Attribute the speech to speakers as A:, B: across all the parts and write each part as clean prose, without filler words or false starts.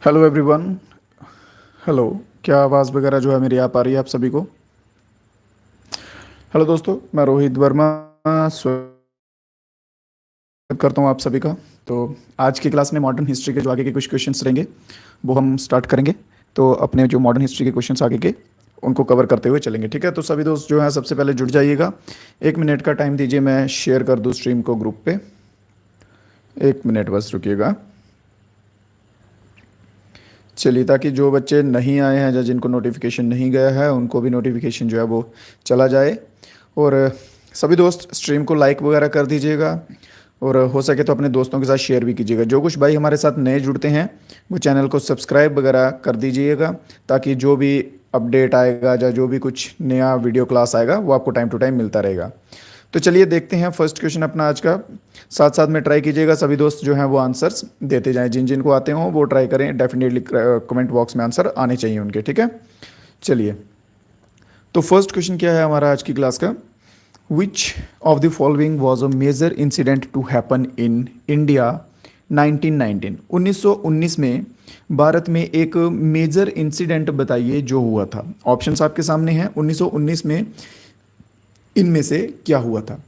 A: Hello everyone. Hello. क्या आवाज़ वगैरह जो है मेरी आ पा रही है आप सभी को? हेलो दोस्तों, मैं रोहित वर्मा स्वागत करता हूँ आप सभी का। तो आज की क्लास में मॉडर्न हिस्ट्री के जो आगे के कुछ क्वेश्चंस रहेंगे वो हम स्टार्ट करेंगे। तो अपने जो मॉडर्न हिस्ट्री के क्वेश्चंस आगे के उनको कवर करते हुए चलेंगे, ठीक है? तो सभी दोस्त जो है सबसे पहले जुड़ जाइएगा। 1 मिनट का टाइम दीजिए, मैं शेयर कर दूँ स्ट्रीम को ग्रुप पे। 1 मिनट बस रुकिएगा। चलिए, ताकि जो बच्चे नहीं आए हैं या जिनको नोटिफिकेशन नहीं गया है उनको भी नोटिफिकेशन जो है वो चला जाए। और सभी दोस्त स्ट्रीम को लाइक वगैरह कर दीजिएगा, और हो सके तो अपने दोस्तों के साथ शेयर भी कीजिएगा। जो कुछ भाई हमारे साथ नए जुड़ते हैं वो चैनल को सब्सक्राइब वगैरह कर दीजिएगा, ताकि जो भी अपडेट आएगा या जो भी कुछ नया वीडियो क्लास आएगा वो आपको टाइम टू टाइम मिलता रहेगा। तो चलिए देखते हैं फर्स्ट क्वेश्चन अपना आज का। साथ साथ में ट्राई कीजिएगा सभी दोस्त जो हैं वो आंसर्स देते जाएं, जिन जिन को आते हों वो ट्राई करें। डेफिनेटली कमेंट बॉक्स में आंसर आने चाहिए उनके, ठीक है? चलिए, तो फर्स्ट क्वेश्चन क्या है हमारा आज की क्लास का? Which of the following was a major incident to happen in India 1919? 1919 में भारत में एक मेजर इंसिडेंट बताइए जो हुआ था। ऑप्शंस आपके सामने हैं। 1919 में इनमें से क्या हुआ था?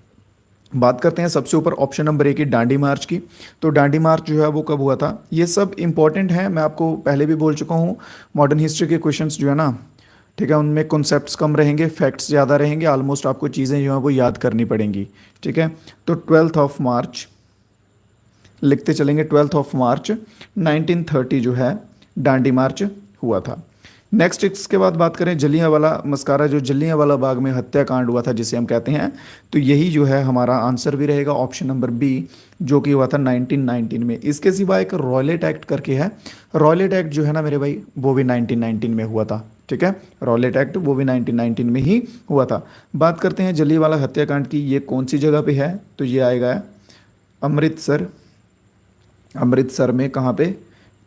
A: बात करते हैं सबसे ऊपर ऑप्शन नंबर ए की, डांडी मार्च की। तो डांडी मार्च जो है वो कब हुआ था? ये सब इंपॉर्टेंट है, मैं आपको पहले भी बोल चुका हूँ। मॉडर्न हिस्ट्री के क्वेश्चंस जो है ना, ठीक है, उनमें कॉन्सेप्ट्स कम रहेंगे, फैक्ट्स ज़्यादा रहेंगे। ऑलमोस्ट आपको चीज़ें जो है वो याद करनी पड़ेंगी, ठीक है? तो 12 मार्च लिखते चलेंगे। 12 मार्च 1930 जो है डांडी मार्च हुआ था। नेक्स्ट इसके बाद बात करें जलियांवाला मस्कारा, जो जलियांवाला बाग में हत्याकांड हुआ था जिसे हम कहते हैं, तो यही जो है हमारा आंसर भी रहेगा ऑप्शन नंबर बी, जो कि हुआ था 1919 में। इसके सिवा एक रॉयलेट एक्ट करके है। रॉयलेट एक्ट जो है ना मेरे भाई, वो भी 1919 में हुआ था, ठीक है? रॉयलेट एक्ट वो भी 1919 में ही हुआ था। बात करते हैं जलियांवाला हत्याकांड की, ये कौन सी जगह पे है? तो ये आएगा अमृतसर। अमृतसर में कहाँ पे?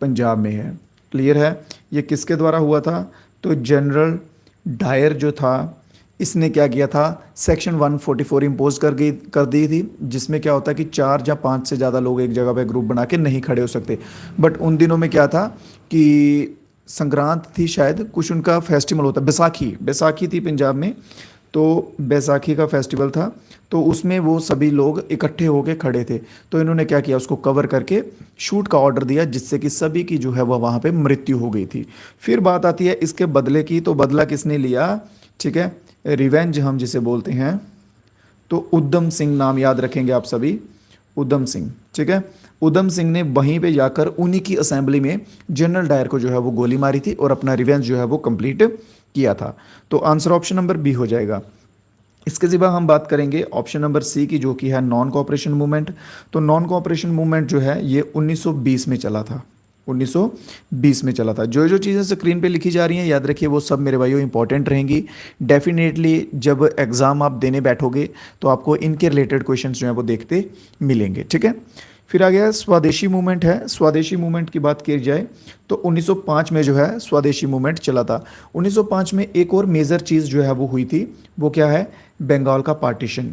A: पंजाब में है। क्लियर है? ये किसके द्वारा हुआ था? तो जनरल डायर जो था, इसने क्या किया था? सेक्शन 144 इम्पोज कर दी थी, जिसमें क्या होता है कि 4 या 5 से ज़्यादा लोग एक जगह पे ग्रुप बना के नहीं खड़े हो सकते। बट उन दिनों में क्या था कि संक्रांत थी शायद, कुछ उनका फेस्टिवल होता, बैसाखी, बैसाखी थी पंजाब में। तो बैसाखी का फेस्टिवल था, तो उसमें वो सभी लोग इकट्ठे होके खड़े थे। तो इन्होंने क्या किया, उसको कवर करके शूट का ऑर्डर दिया, जिससे कि सभी की जो है वह वहाँ पे मृत्यु हो गई थी। फिर बात आती है इसके बदले की, तो बदला किसने लिया? ठीक है, रिवेंज हम जिसे बोलते हैं। तो उधम सिंह नाम याद रखेंगे आप सभी, उधम सिंह, ठीक है? उधम सिंह ने वहीं पे जाकर उन्हीं की असेंबली में जनरल डायर को जो है वो गोली मारी थी और अपना रिवेंज जो है वो कंप्लीट किया था। तो आंसर ऑप्शन नंबर बी हो जाएगा। इसके सिवा हम बात करेंगे ऑप्शन नंबर सी की, जो कि है नॉन कोऑपरेशन मूवमेंट। तो नॉन कोऑपरेशन मूवमेंट जो है ये 1920 में चला था। 1920 में चला था। जो जो चीज़ें स्क्रीन पे लिखी जा रही हैं याद रखिए, वो सब मेरे भाइयों इंपॉर्टेंट रहेंगी। डेफिनेटली जब एग्ज़ाम आप देने बैठोगे तो आपको इनके रिलेटेड क्वेश्चंस जो हैं वो देखते मिलेंगे, ठीक है? फिर आ गया स्वदेशी मूवमेंट है। स्वदेशी मूवमेंट की बात की जाए तो 1905 में जो है स्वदेशी मूवमेंट चला था। 1905 में एक और मेजर चीज़ जो है वो हुई थी, वो क्या है? बंगाल का पार्टीशन।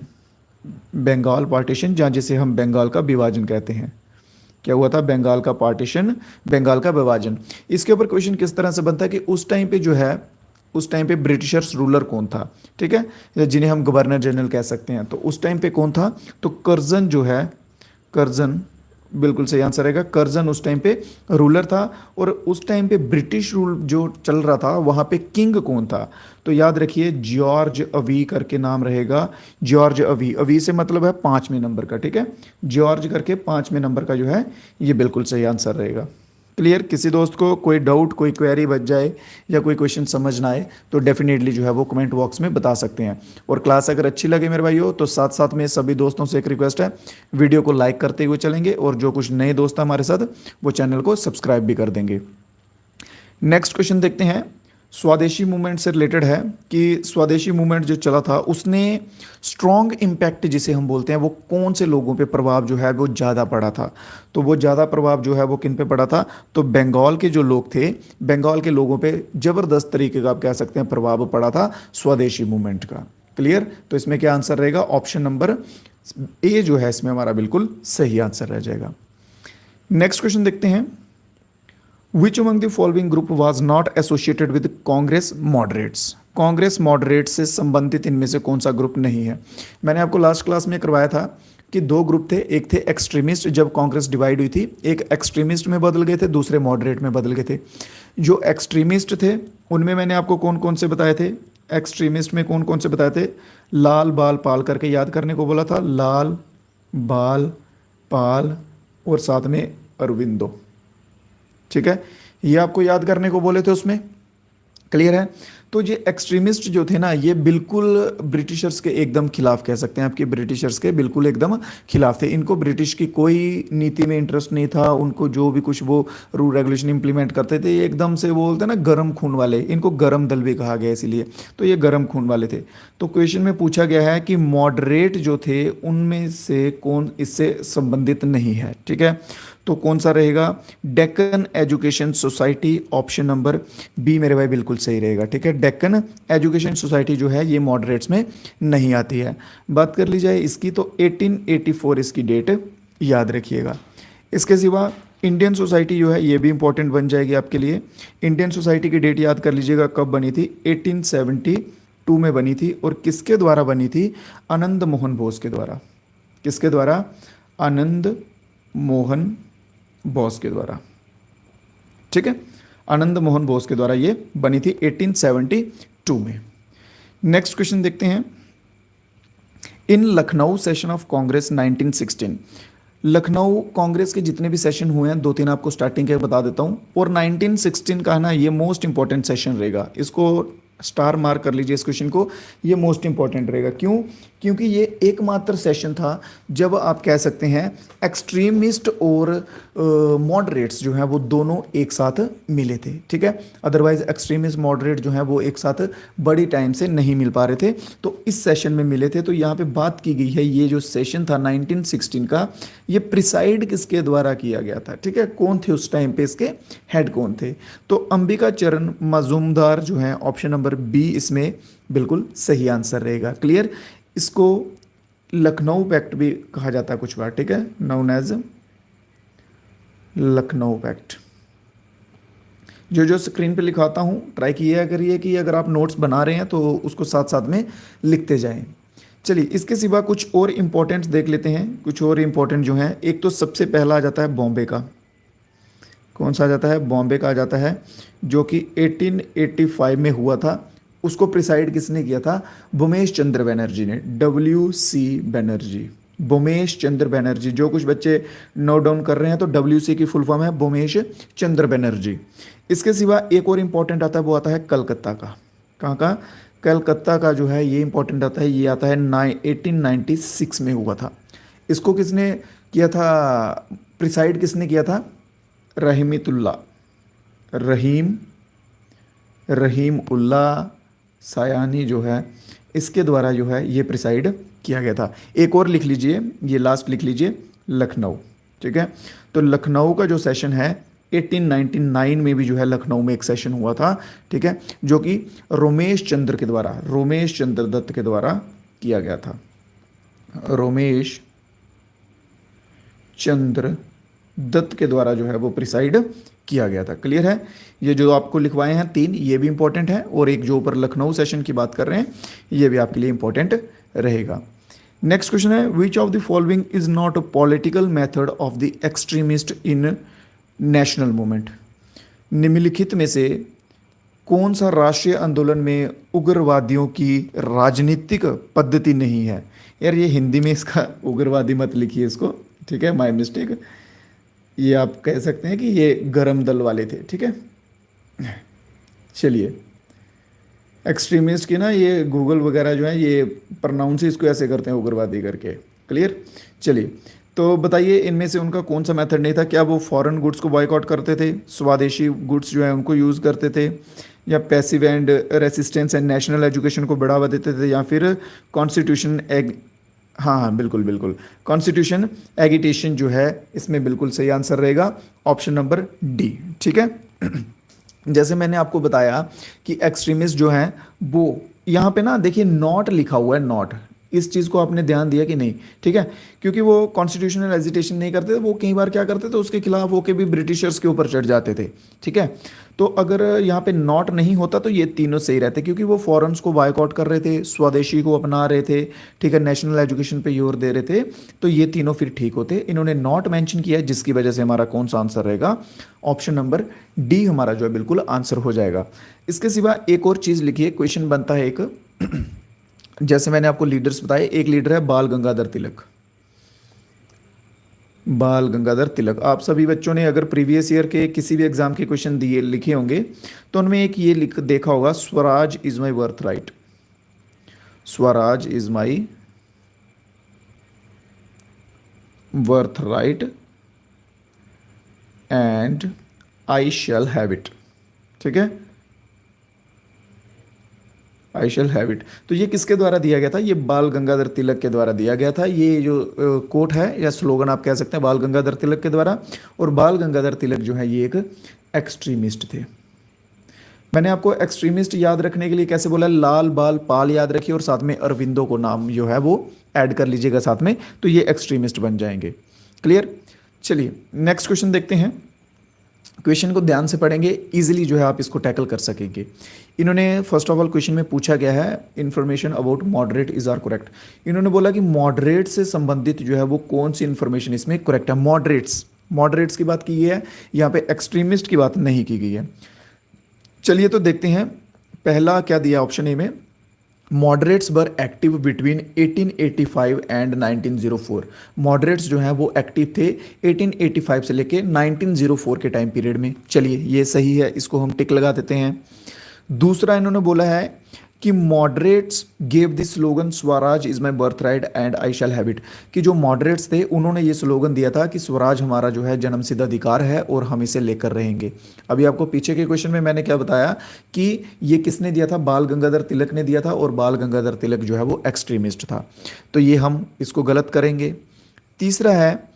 A: बंगाल पार्टीशन, जहाँ जिसे हम बंगाल का विभाजन कहते हैं। क्या हुआ था? बंगाल का पार्टीशन, बंगाल का विभाजन। इसके ऊपर क्वेश्चन किस तरह से बनता है कि उस टाइम पे जो है, उस टाइम पे ब्रिटिशर्स रूलर कौन था, ठीक है, जिन्हें हम गवर्नर जनरल कह सकते हैं। तो उस टाइम पे कौन था? तो कर्जन जो है, कर्जन, बिल्कुल सही आंसर रहेगा। कर्जन उस टाइम पे रूलर था। और उस टाइम पे ब्रिटिश रूल जो चल रहा था वहाँ पे किंग कौन था? तो याद रखिए जॉर्ज अवी करके नाम रहेगा। जॉर्ज अवी, अवी से मतलब है 5वें नंबर का, ठीक है? जॉर्ज करके 5वें नंबर का जो है ये बिल्कुल सही आंसर रहेगा। क्लियर? किसी दोस्त को कोई डाउट, कोई क्वेरी बच जाए या कोई क्वेश्चन समझ ना आए तो डेफिनेटली जो है वो कमेंट बॉक्स में बता सकते हैं। और क्लास अगर अच्छी लगे मेरे भाइयों तो साथ साथ में सभी दोस्तों से एक रिक्वेस्ट है, वीडियो को लाइक करते हुए चलेंगे, और जो कुछ नए दोस्त हैं हमारे साथ वो चैनल को सब्सक्राइब भी कर देंगे। नेक्स्ट क्वेश्चन देखते हैं। स्वदेशी मूवमेंट से रिलेटेड है कि स्वदेशी मूवमेंट जो चला था उसने स्ट्रॉन्ग इम्पैक्ट जिसे हम बोलते हैं, वो कौन से लोगों पे प्रभाव जो है वो ज़्यादा पड़ा था? तो वो ज़्यादा प्रभाव जो है वो किन पे पड़ा था? तो बंगाल के जो लोग थे, बंगाल के लोगों पे ज़बरदस्त तरीके का आप कह सकते हैं प्रभाव पड़ा था स्वदेशी मूवमेंट का। क्लियर? तो इसमें क्या आंसर रहेगा? ऑप्शन नंबर ए जो है इसमें हमारा बिल्कुल सही आंसर रह जाएगा। नेक्स्ट क्वेश्चन देखते हैं। विच among the following group was not associated with Congress moderates, Congress moderate से संबंधित इनमें से कौन सा ग्रुप नहीं है। मैंने आपको लास्ट क्लास में करवाया था कि दो ग्रुप थे, एक थे एक्सट्रीमिस्ट, जब कांग्रेस डिवाइड हुई थी एक एक्सट्रीमिस्ट में बदल गए थे, दूसरे मॉडरेट में बदल गए थे। जो एक्सट्रीमिस्ट थे उनमें मैंने आपको कौन कौन से बताए थे, एक्सट्रीमिस्ट में कौन कौन से बताए थे, लाल बाल पाल करके याद करने को बोला था, लाल बाल पाल और साथ में अरविंदो, ठीक है, ये आपको याद करने को बोले थे उसमें, क्लियर है। तो ये एक्सट्रीमिस्ट जो थे ना ये बिल्कुल ब्रिटिशर्स के एकदम खिलाफ, कह सकते हैं आपके ब्रिटिशर्स के बिल्कुल एकदम खिलाफ थे। इनको ब्रिटिश की कोई नीति में इंटरेस्ट नहीं था, उनको जो भी कुछ वो रूल रेगुलेशन इंप्लीमेंट करते थे ये एकदम से वो बोलते हैं ना गर्म खून वाले, इनको गर्म दल भी कहा गया इसीलिए, तो ये गर्म खून वाले थे। तो क्वेश्चन में पूछा गया है कि मॉडरेट जो थे उनमें से कौन इससे संबंधित नहीं है, ठीक है। तो कौन सा रहेगा, Deccan education society, option number B मेरे भाई बिल्कुल सही रहेगा, ठीक है। डेक्कन एजुकेशन सोसाइटी जो है ये मॉडरेट्स में नहीं आती है। बात कर ली जाए इसकी तो 1884 इसकी डेट याद रखिएगा। इसके सिवा इंडियन सोसाइटी जो है ये भी इंपॉर्टेंट बन जाएगी आपके लिए। इंडियन सोसाइटी की डेट याद कर लीजिएगा, कब बनी थी, 1872 में बनी थी, और किसके द्वारा बनी थी, आनंद मोहन बोस के द्वारा। किसके द्वारा, आनंद मोहन बोस के द्वारा, ठीक है, आनंद मोहन बोस के द्वारा ये बनी थी 1872 में। नेक्स्ट क्वेश्चन देखते हैं, इन लखनऊ सेशन ऑफ कांग्रेस 1916, लखनऊ कांग्रेस के जितने भी सेशन हुए हैं दो तीन आपको स्टार्टिंग के बता देता हूं, और 1916 का है ना ये मोस्ट इंपॉर्टेंट सेशन रहेगा, इसको स्टार मार्क कर लीजिए इस क्वेश्चन को, ये मोस्ट इंपॉर्टेंट रहेगा। क्यों, क्योंकि ये एकमात्र सेशन था जब आप कह सकते हैं एक्सट्रीमिस्ट और मॉडरेट्स जो हैं वो दोनों एक साथ मिले थे, ठीक है। अदरवाइज एक्सट्रीमिस्ट मॉडरेट जो हैं वो एक साथ बड़ी टाइम से नहीं मिल पा रहे थे, तो इस सेशन में मिले थे। तो यहाँ पे बात की गई है ये जो सेशन था 1916 का, ये प्रिसाइड किसके द्वारा किया गया था, ठीक है, कौन थे उस टाइम पे इसके हेड कौन थे। तो अंबिका चरण मजूमदार जो है, ऑप्शन नंबर बी इसमें बिल्कुल सही आंसर रहेगा, क्लियर। इसको लखनऊ पैक्ट भी कहा जाता है कुछ बार, ठीक है, नाउन एज लखनऊ पैक्ट। जो जो स्क्रीन पे लिखाता हूँ ट्राई किया करिए कि अगर आप नोट्स बना रहे हैं तो उसको साथ साथ में लिखते जाएं। चलिए इसके सिवा कुछ और इम्पोर्टेंट देख लेते हैं, कुछ और इम्पोर्टेंट जो है, एक तो सबसे पहला आ जाता है बॉम्बे का, कौन सा आ जाता है, बॉम्बे का आ जाता है, जो कि 1885 में हुआ था। उसको प्रिसाइड किसने किया था, भूमेश चंद्र बनर्जी ने, WC बनर्जी, भूमेश चंद्र बनर्जी। जो कुछ बच्चे नोट डाउन कर रहे हैं तो WC की फुल फॉर्म है भूमेश चंद्र बनर्जी। इसके सिवा एक और इम्पॉर्टेंट आता है, वो आता है कलकत्ता का, कहाँ का, कलकत्ता का जो है ये इंपॉर्टेंट आता है, ये आता है 1896 में हुआ था। इसको किसने किया था, प्रिसाइड किसने किया था, रहीमतुल्ला, रहीम उल्ला सायानी जो है इसके द्वारा जो है ये प्रिसाइड किया गया था। एक और लिख लीजिए, ये लास्ट लिख लीजिए, लखनऊ, ठीक है। तो लखनऊ का जो सेशन है 1899 में भी जो है लखनऊ में एक सेशन हुआ था, ठीक है, जो कि रोमेश चंद्र के द्वारा, रोमेश चंद्र दत्त के द्वारा किया गया था, रोमेश चंद्र दत्त के द्वारा जो है वो प्रिसाइड किया गया था, क्लियर है। ये जो आपको लिखवाए हैं तीन ये भी इंपॉर्टेंट है, और एक जो ऊपर लखनऊ सेशन की बात कर रहे हैं ये भी आपके लिए इंपॉर्टेंट रहेगा। नेक्स्ट क्वेश्चन है, विच of the following is not a political method of the extremist in national movement, निम्नलिखित में से कौन सा राष्ट्रीय आंदोलन में उग्रवादियों की राजनीतिक पद्धति नहीं है। यार ये हिंदी में इसका उग्रवादी मत लिखिए इसको, ठीक है, माय मिस्टेक, ये आप कह सकते हैं कि ये गरम दल वाले थे, ठीक है। चलिए एक्सट्रीमिस्ट की ना ये गूगल वगैरह जो है ये प्रोनाउंस ही इसको ऐसे करते हैं उग्रवादी करके, क्लियर। चलिए तो बताइए इनमें से उनका कौन सा मेथड नहीं था, क्या वो फॉरेन गुड्स को बॉयकॉट करते थे, स्वदेशी गुड्स जो है उनको यूज़ करते थे, या passive and resistance and national education को बढ़ावा देते थे, या फिर कॉन्स्टिट्यूशन हाँ बिल्कुल बिल्कुल, कॉन्स्टिट्यूशन एगिटेशन जो है इसमें बिल्कुल सही आंसर रहेगा, ऑप्शन नंबर डी, ठीक है। जैसे मैंने आपको बताया कि एक्सट्रीमिस्ट जो हैं वो यहाँ पे ना देखिए नॉट लिखा हुआ है, नॉट, इस चीज़ को आपने ध्यान दिया कि नहीं? ठीक है, क्योंकि वो कॉन्स्टिट्यूशनल एजिटेशन नहीं करते थे, वो कई बार क्या करते थे, उसके खिलाफ होके भी ब्रिटिशर्स के ऊपर चढ़ जाते थे। ठीक है, तो अगर यहाँ पे नॉट नहीं होता तो ये तीनों सही रहते, क्योंकि वो फॉरेन्स को बायकॉट कर रहे थे, स्वदेशी को अपना रहे थे, ठीक है, नेशनल एजुकेशन पे जोर दे रहे थे, तो ये तीनों फिर ठीक होते। इन्होंने नॉट मेंशन किया है, जिसकी वजह से हमारा कौन सा आंसर रहेगा? ऑप्शन नंबर डी हमारा जो है बिल्कुल आंसर हो जाएगा। इसके सिवा एक और चीज़ लिखिए, क्वेश्चन बनता है एक जैसे मैंने आपको लीडर्स बताए, एक लीडर है बाल गंगाधर तिलक। बाल गंगाधर तिलक, आप सभी बच्चों ने अगर प्रीवियस ईयर के किसी भी एग्जाम के क्वेश्चन दिए लिखे होंगे तो उनमें एक ये लिख देखा होगा, Swaraj is my birth right, Swaraj is my birth right and I shall have it. ठीक है, आई शैल हैव इट, तो ये किसके द्वारा दिया गया था? ये बाल गंगाधर तिलक के द्वारा दिया गया था। ये जो कोट है या स्लोगन आप कह सकते हैं, बाल गंगाधर तिलक के द्वारा। और बाल गंगाधर तिलक जो है ये एक एक्सट्रीमिस्ट थे। मैंने आपको एक्सट्रीमिस्ट याद रखने के लिए कैसे बोला, लाल बाल पाल याद रखिए और साथ में अरविंदो को नाम जो है वो ऐड कर लीजिएगा साथ में, तो ये एक्सट्रीमिस्ट बन जाएंगे। क्लियर? चलिए नेक्स्ट क्वेश्चन देखते हैं। क्वेश्चन को ध्यान से पढ़ेंगे, इजीली जो है आप इसको टैकल कर सकेंगे। इन्होंने फर्स्ट ऑफ ऑल क्वेश्चन में पूछा गया है information about moderate is are correct. इन्होंने बोला कि मॉडरेट से संबंधित जो है वो कौन सी इन्फॉर्मेशन इसमें करेक्ट है। मॉडरेट्स की बात की है, यहाँ पे एक्सट्रीमिस्ट की बात नहीं की गई है। चलिए तो देखते हैं, पहला क्या दिया ऑप्शन ए में, moderates were active between 1885 and 1904। Moderates जो हैं वो एक्टिव थे 1885 से लेके 1904 के टाइम पीरियड में। चलिए ये सही है, इसको हम टिक लगा देते हैं। दूसरा इन्होंने बोला है कि moderates gave this slogan Swaraj is my birth right and I shall have it, कि जो मॉडरेट्स थे उन्होंने ये स्लोगन दिया था कि स्वराज हमारा जो है जन्मसिद्ध अधिकार है और हम इसे लेकर रहेंगे। अभी आपको पीछे के क्वेश्चन में मैंने क्या बताया कि ये किसने दिया था, बाल गंगाधर तिलक ने दिया था, और बाल गंगाधर तिलक जो है वो एक्सट्रीमिस्ट था, तो ये हम इसको गलत करेंगे। तीसरा है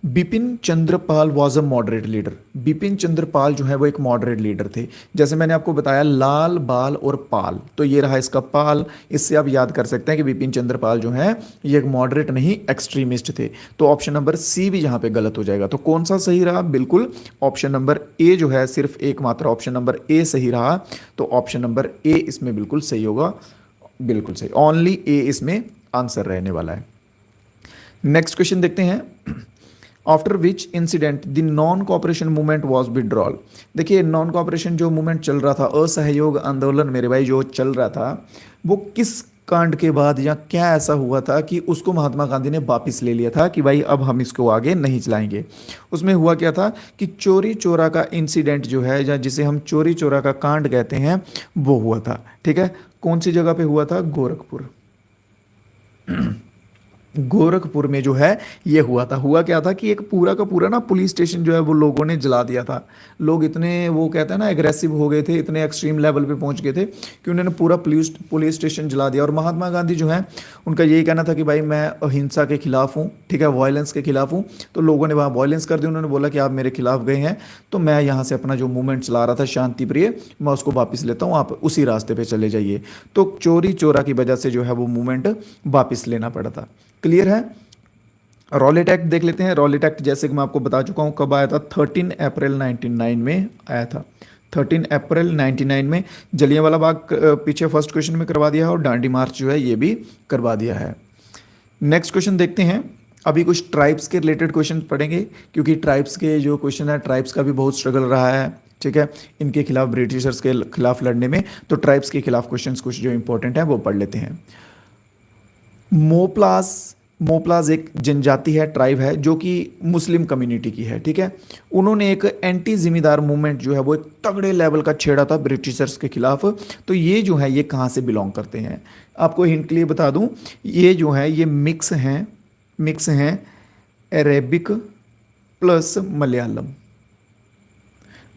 A: Bipin Chandra Pal was a moderate leader. Bipin Chandra Pal जो है वो एक मॉडरेट लीडर थे। जैसे मैंने आपको बताया लाल बाल और पाल, तो ये रहा इसका पाल। इससे आप याद कर सकते हैं कि बिपिन चंद्र पाल जो है ये एक मॉडरेट नहीं एक्सट्रीमिस्ट थे। तो ऑप्शन नंबर सी भी यहाँ पे गलत हो जाएगा। तो कौन सा सही रहा? बिल्कुल ऑप्शन नंबर ए जो है, सिर्फ एक मात्र ऑप्शन नंबर ए सही रहा। तो ऑप्शन नंबर ए इसमें बिल्कुल सही होगा, बिल्कुल सही, ओनली ए इसमें आंसर रहने वाला है। नेक्स्ट क्वेश्चन देखते हैं, after which incident the non cooperation movement was withdrawal. देखिए नॉन कॉपरेशन जो मूवमेंट चल रहा था, असहयोग आंदोलन मेरे भाई जो चल रहा था, वो किस कांड के बाद या क्या ऐसा हुआ था कि उसको महात्मा गांधी ने वापस ले लिया था कि भाई अब हम इसको आगे नहीं चलाएंगे। उसमें हुआ क्या था कि चोरी चोरा का इंसिडेंट जो है, या जिसे हम चोरी चोरा का कांड कहते हैं, वो हुआ था। ठीक है, कौन सी जगह पे हुआ था? गोरखपुर। गोरखपुर में जो है ये हुआ था। हुआ क्या था कि एक पूरा का पूरा ना पुलिस स्टेशन जो है वो लोगों ने जला दिया था। लोग इतने वो कहते हैं ना एग्रेसिव हो गए थे, इतने एक्सट्रीम लेवल पे पहुंच गए थे कि उन्होंने पूरा पुलिस स्टेशन जला दिया। और महात्मा गांधी जो है उनका यही कहना था कि भाई मैं अहिंसा के खिलाफ हूँ, ठीक है, वायलेंस के खिलाफ हूँ। तो लोगों ने वहाँ वायलेंस कर दी। उन्होंने बोला कि आप मेरे खिलाफ गए हैं तो मैं यहाँ से अपना जो मूवमेंट चला रहा था शांति प्रिय, मैं उसको वापस लेता हूँ, आप उसी रास्ते पर चले जाइए। तो चोरी चोरा की वजह से जो है वो मूवमेंट वापस लेना पड़ा था। क्लियर है? रॉलेट एक्ट देख लेते हैं। रॉलेट एक्ट जैसे कि मैं आपको बता चुका हूं कब आया था, 13 अप्रैल 1909 में आया था। 13 अप्रैल 1909 में जलियांवाला बाग पीछे फर्स्ट क्वेश्चन में करवा दिया है, और डांडी मार्च जो है ये भी करवा दिया है। नेक्स्ट क्वेश्चन देखते हैं। अभी कुछ ट्राइब्स के रिलेटेड क्वेश्चन पढ़ेंगे, क्योंकि ट्राइब्स के जो क्वेश्चन है, ट्राइब्स का भी बहुत स्ट्रगल रहा है, ठीक है, इनके खिलाफ, ब्रिटिशर्स के खिलाफ लड़ने में। तो ट्राइब्स के खिलाफ क्वेश्चन कुछ जो इंपॉर्टेंट है वो पढ़ लेते हैं। मोप्लाज एक जनजाति है, ट्राइब है, जो कि मुस्लिम कम्युनिटी की है। ठीक है, उन्होंने एक एंटी जिम्मेदार मूवमेंट जो है वो एक तगड़े लेवल का छेड़ा था ब्रिटिशर्स के खिलाफ। तो ये जो है ये कहाँ से बिलोंग करते हैं? आपको हिंट के लिए बता दूं, ये जो है ये मिक्स हैं अरेबिक प्लस मलयालम।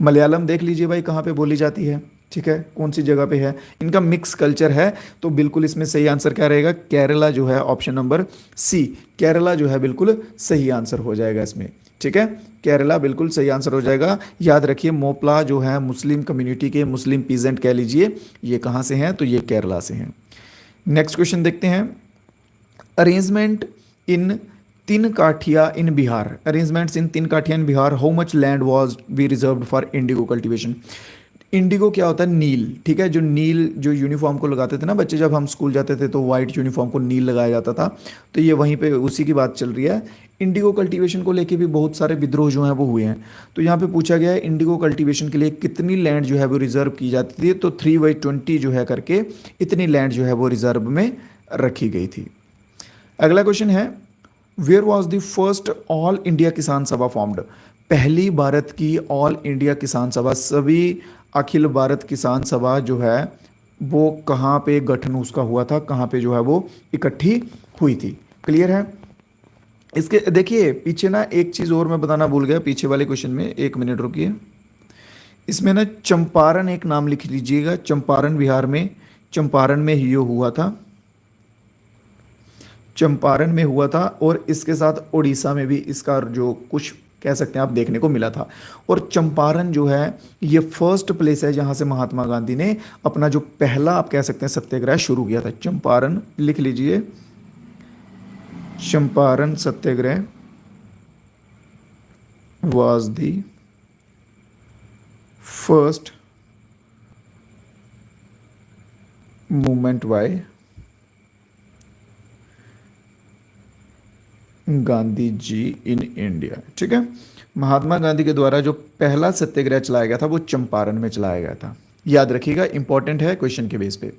A: मलयालम देख लीजिए भाई कहाँ पे बोली जाती है, ठीक है, कौन सी जगह पे है, इनका मिक्स कल्चर है। तो बिल्कुल इसमें सही आंसर क्या रहेगा? केरला जो है, ऑप्शन नंबर सी, केरला जो है बिल्कुल सही आंसर हो जाएगा इसमें। ठीक है, केरला बिल्कुल सही आंसर हो जाएगा। याद रखिए मोपला जो है मुस्लिम कम्युनिटी के, मुस्लिम पीजेंट कह लीजिए, ये कहाँ से हैं? तो ये केरला से हैं। नेक्स्ट क्वेश्चन देखते हैं। Arrangement in Tinkathia in Bihar, arrangements in Tinkathia in Bihar, how much land was be reserved for indigo cultivation. Indigo क्या होता है? नील, ठीक है, जो नील जो यूनिफॉर्म को लगाते थे ना बच्चे, जब हम स्कूल जाते थे तो वाइट यूनिफॉर्म को नील लगाया जाता था, तो ये वहीं पे उसी की बात चल रही है। इंडिगो कल्टीवेशन को लेके भी बहुत सारे विद्रोह जो हैं वो हुए हैं, तो यहाँ पे पूछा गया है इंडिगो कल्टीवेशन के लिए कितनी लैंड जो है वो रिजर्व की जाती थी, तो 3/20 जो है करके इतनी लैंड जो है वो रिजर्व में रखी गई थी। अगला क्वेश्चन है, where was the first all India Kisan Sabha formed. पहली भारत की ऑल इंडिया किसान सभा, सभी अखिल भारत किसान सभा जो है वो कहाँ पे गठन उसका हुआ था, कहाँ पे जो है वो इकट्ठी हुई थी। क्लियर है? इसके देखिए पीछे ना एक चीज़ और मैं बताना भूल गया पीछे वाले क्वेश्चन में, 1 मिनट रुकिए। इसमें ना चंपारण एक नाम लिख लीजिएगा, चंपारण बिहार में, चंपारण में ही हुआ था, चंपारण में हुआ था, और इसके साथ उड़ीसा में भी इसका जो कुछ कह सकते हैं आप देखने को मिला था। और चंपारण जो है ये फर्स्ट प्लेस है जहां से महात्मा गांधी ने अपना जो पहला आप कह सकते हैं सत्याग्रह शुरू किया था। चंपारण लिख लीजिए, Champaran Satyagraha was the first movement by Gandhi ji in India. ठीक है, महात्मा गांधी के द्वारा जो पहला सत्याग्रह चलाया गया था वो चंपारण में चलाया गया था। याद रखिएगा, इंपॉर्टेंट है क्वेश्चन के बेस पे।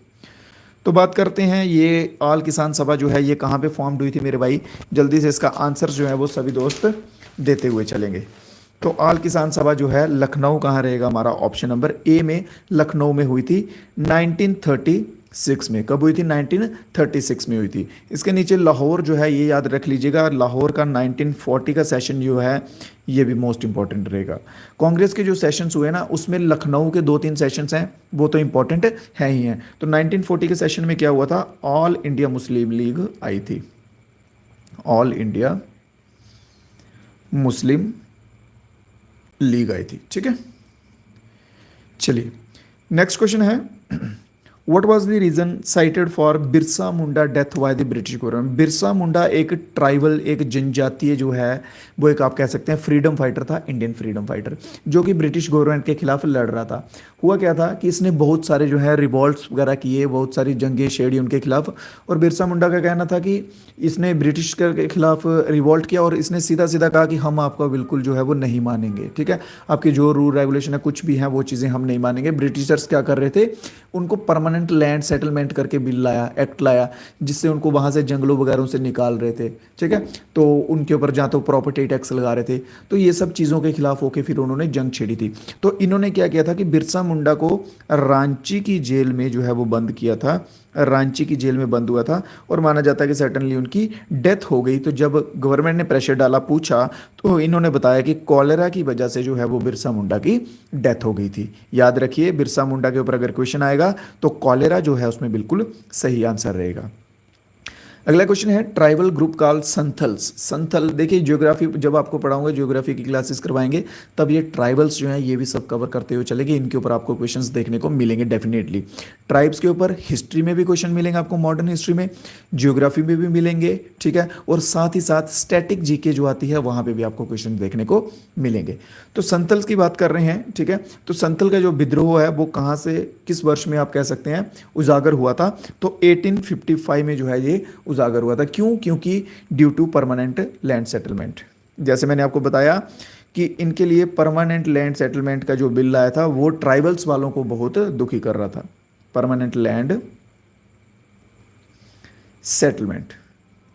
A: तो बात करते हैं ये ऑल किसान सभा जो है ये कहाँ पे फॉर्म्ड हुई थी मेरे भाई, जल्दी से इसका आंसर जो है वो सभी दोस्त देते हुए चलेंगे। तो ऑल किसान सभा जो है लखनऊ कहाँ रहेगा हमारा, ऑप्शन नंबर ए में लखनऊ में हुई थी 1936 में। कब हुई थी? 1936 में हुई थी। इसके नीचे लाहौर जो है ये याद रख लीजिएगा, लाहौर का 1940 का सेशन जो है ये भी मोस्ट इंपॉर्टेंट रहेगा। कांग्रेस के जो सेशंस हुए ना उसमें लखनऊ के 2-3 सेशंस हैं वो तो इंपॉर्टेंट है ही हैं। तो 1940 के सेशन में क्या हुआ था, ऑल इंडिया मुस्लिम लीग आई थी, ऑल इंडिया मुस्लिम लीग आई थी। ठीक है, चलिए नेक्स्ट क्वेश्चन है, what was the reason cited for Birsa Munda death by the British government. Birsa Munda एक ट्राइबल, एक जनजातीय जो है वो एक आप कह सकते हैं फ्रीडम फाइटर था, इंडियन फ्रीडम फाइटर, जो कि ब्रिटिश गवर्नमेंट के खिलाफ लड़ रहा था। हुआ क्या था कि इसने बहुत सारे जो है रिवॉल्ट्स वगैरह किए, बहुत सारी जंगें छेड़ी उनके खिलाफ। और बिरसा मुंडा का कहना था कि इसने ब्रिटिश के खिलाफ रिवॉल्ट किया और इसने सीधा सीधा कहा कि हम आपका बिल्कुल जो है वो नहीं मानेंगे। ठीक है, आपके जो रूल रेगुलेशन है कुछ भी है वो चीज़ें हम नहीं मानेंगे। ब्रिटिशर्स क्या कर रहे थे, उनको परमानेंट लैंड सेटलमेंट करके बिल लाया, एक्ट लाया, जिससे उनको वहाँ से जंगलों वगैरह से निकाल रहे थे। ठीक है, तो उनके ऊपर जहाँ तो प्रॉपर्टी टैक्स लगा रहे थे, तो ये सब चीज़ों के खिलाफ होकर फिर उन्होंने जंग छेड़ी थी। तो इन्होंने क्या किया था कि बिरसा मुंडा को रांची की जेल में जो है वो बंद किया था, रांची की जेल में बंद हुआ था, और माना जाता है कि सर्टनली उनकी डेथ हो गई। तो जब गवर्नमेंट ने प्रेशर डाला, पूछा, तो इन्होंने बताया कि कॉलेरा की वजह से जो है वो बिरसा मुंडा की डेथ हो गई थी। याद रखिए, बिरसा मुंडा के ऊपर अगर क्वेश्चन आएगा तो कॉलेरा जो है उसमें बिल्कुल सही आंसर रहेगा। अगला क्वेश्चन है, tribal group called Santhals. Santhal देखिए, ज्योग्राफी जब आपको पढ़ाऊंगा, ज्योग्राफी की क्लासेस करवाएंगे, तब ये ट्राइबल्स जो हैं ये भी सब कवर करते हुए चलेंगे। इनके ऊपर आपको क्वेश्चंस देखने को मिलेंगे डेफिनेटली। ट्राइब्स के ऊपर हिस्ट्री में भी क्वेश्चन मिलेंगे आपको, मॉडर्न हिस्ट्री में, ज्योग्राफी में भी मिलेंगे। ठीक है, और साथ ही साथ स्टैटिक जीके जो आती है वहाँ पर भी आपको क्वेश्चन देखने को मिलेंगे। तो संथल्स की बात कर रहे हैं। ठीक है, तो संथल का जो विद्रोह है वो कहाँ से, किस वर्ष में आप कह सकते हैं उजागर हुआ था, तो 1855 में जो है ये उजागर हुआ था। क्यों? क्योंकि due to permanent land settlement. जैसे मैंने आपको बताया कि इनके लिए परमानेंट लैंड सेटलमेंट का जो बिल आया था वो ट्राइबल्स वालों को बहुत दुखी कर रहा था। परमानेंट लैंड सेटलमेंट,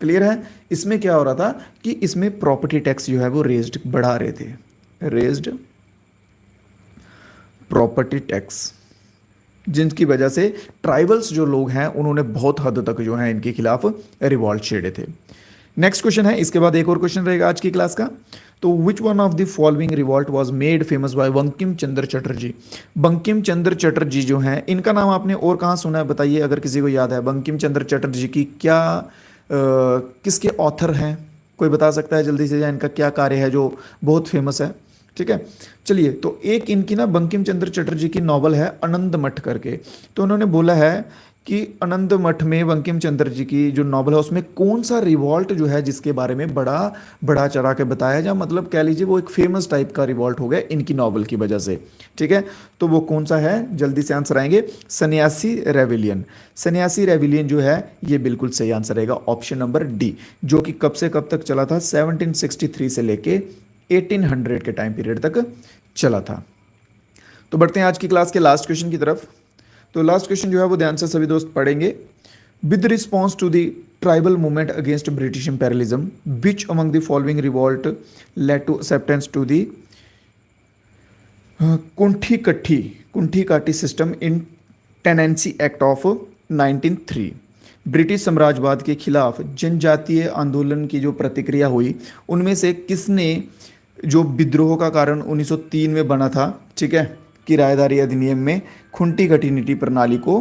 A: क्लियर है? इसमें क्या हो रहा था कि इसमें प्रॉपर्टी टैक्स जो है वो रेज्ड बढ़ा रहे थे, रेज्ड प्रॉपर्टी टैक्स, जिनकी वजह से ट्राइबल्स जो लोग हैं उन्होंने बहुत हद तक जो है इनके खिलाफ रिवॉल्ट छेड़े थे। नेक्स्ट क्वेश्चन है, इसके बाद एक और क्वेश्चन रहेगा आज की क्लास का। तो which one of the following revolt was made famous by Bankim Chandra Chatterjee. Bankim Chandra Chatterjee जो हैं इनका नाम आपने और कहाँ सुना है बताइए, अगर किसी को याद है। बंकिम चंद्र चटर्जी की क्या किसके ऑथर हैं, कोई बता सकता है जल्दी से, या इनका क्या कार्य है जो बहुत फेमस है। ठीक है, चलिए, तो एक इनकी ना बंकिम चंद्र चटर्जी की नॉवल है आनंद मठ करके। तो उन्होंने बोला है कि आनंद मठ में बंकिम चंद्र जी की जो नॉवल है उसमें कौन सा रिवॉल्ट जो है जिसके बारे में बड़ा बड़ा चढ़ा के बताया जाए, मतलब कह लीजिए वो एक फेमस टाइप का रिवॉल्ट हो गया इनकी नॉवल की वजह से। ठीक है, तो वो कौन सा है, जल्दी से आंसर आएंगे, सन्यासी रेविलियन। सन्यासी रेविलियन जो है ये बिल्कुल सही आंसर रहेगा, ऑप्शन नंबर डी, जो कि कब से कब तक चला था, 1763 से लेके 1800 के टाइम पीरियड तक चला था। तो बढ़ते हैं आज की क्लास के लास्ट क्वेश्चन की तरफ। तो लास्ट क्वेश्चन जो है वो ध्यान से सभी दोस्त पढ़ेंगे। With response to the tribal movement against British imperialism which among the following revolt led to acceptance to the Khuntkatti system in tenancy act of 1903। British साम्राज्यवाद के खिलाफ जनजातीय आंदोलन की जो प्रतिक्रिया हुई उनमें से किसने जो विद्रोह का कारण 1903 में बना था, ठीक है, किराएदारी अधिनियम में खुंटी कटी नीति प्रणाली को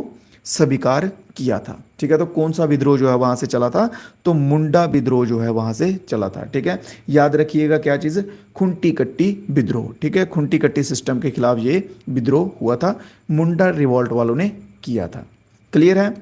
A: स्वीकार किया था। ठीक है, तो कौन सा विद्रोह जो है वहां से चला था, तो मुंडा विद्रोह जो है वहां से चला था। ठीक है, याद रखिएगा क्या चीज़, खुंटी कट्टी विद्रोह। ठीक है, खुंटी कट्टी सिस्टम के खिलाफ ये विद्रोह हुआ था, मुंडा रिवॉल्ट वालों ने किया था। क्लियर है।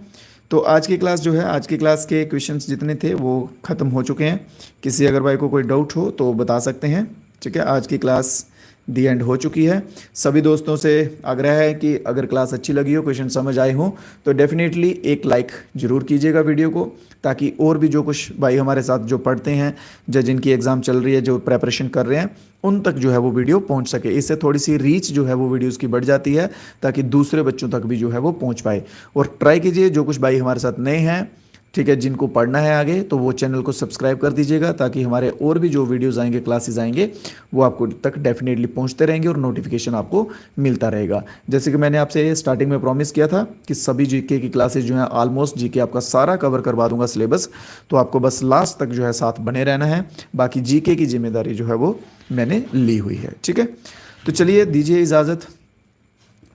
A: तो आज की क्लास जो है, आज की क्लास के क्वेश्चंस जितने थे वो ख़त्म हो चुके हैं। किसी अगर भाई को कोई डाउट हो तो बता सकते हैं। ठीक है, आज की क्लास दी एंड हो चुकी है। सभी दोस्तों से आग्रह है कि अगर क्लास अच्छी लगी हो, क्वेश्चन समझ आए हो, तो डेफिनेटली एक लाइक ज़रूर कीजिएगा वीडियो को, ताकि और भी जो कुछ भाई हमारे साथ जो पढ़ते हैं, जो जिनकी एग्ज़ाम चल रही है, जो प्रेपरेशन कर रहे हैं, उन तक जो है वो वीडियो पहुंच सके। इससे थोड़ी सी रीच जो है वो वीडियोस की बढ़ जाती है, ताकि दूसरे बच्चों तक भी जो है वो पहुंच पाए। और ट्राई कीजिए, जो कुछ भाई हमारे साथ नए हैं, ठीक है, जिनको पढ़ना है आगे, तो वो चैनल को सब्सक्राइब कर दीजिएगा, ताकि हमारे और भी जो वीडियोस आएंगे, क्लासेस आएंगे, वो आपको तक डेफिनेटली पहुंचते रहेंगे और नोटिफिकेशन आपको मिलता रहेगा। जैसे कि मैंने आपसे स्टार्टिंग में प्रॉमिस किया था कि सभी जीके की क्लासेस जो हैं, ऑलमोस्ट जीके आपका सारा कवर करवा दूंगा सिलेबस, तो आपको बस लास्ट तक जो है साथ बने रहना है। बाकी जीके की जिम्मेदारी जो है वो मैंने ली हुई है। ठीक है, तो चलिए दीजिए इजाज़त,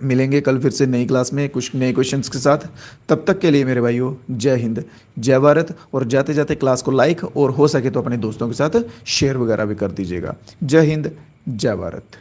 A: मिलेंगे कल फिर से नई क्लास में कुछ नए क्वेश्चंस के साथ। तब तक के लिए मेरे भाइयों, जय हिंद, जय भारत। और जाते जाते क्लास को लाइक और हो सके तो अपने दोस्तों के साथ शेयर वगैरह भी कर दीजिएगा। जय हिंद, जय भारत।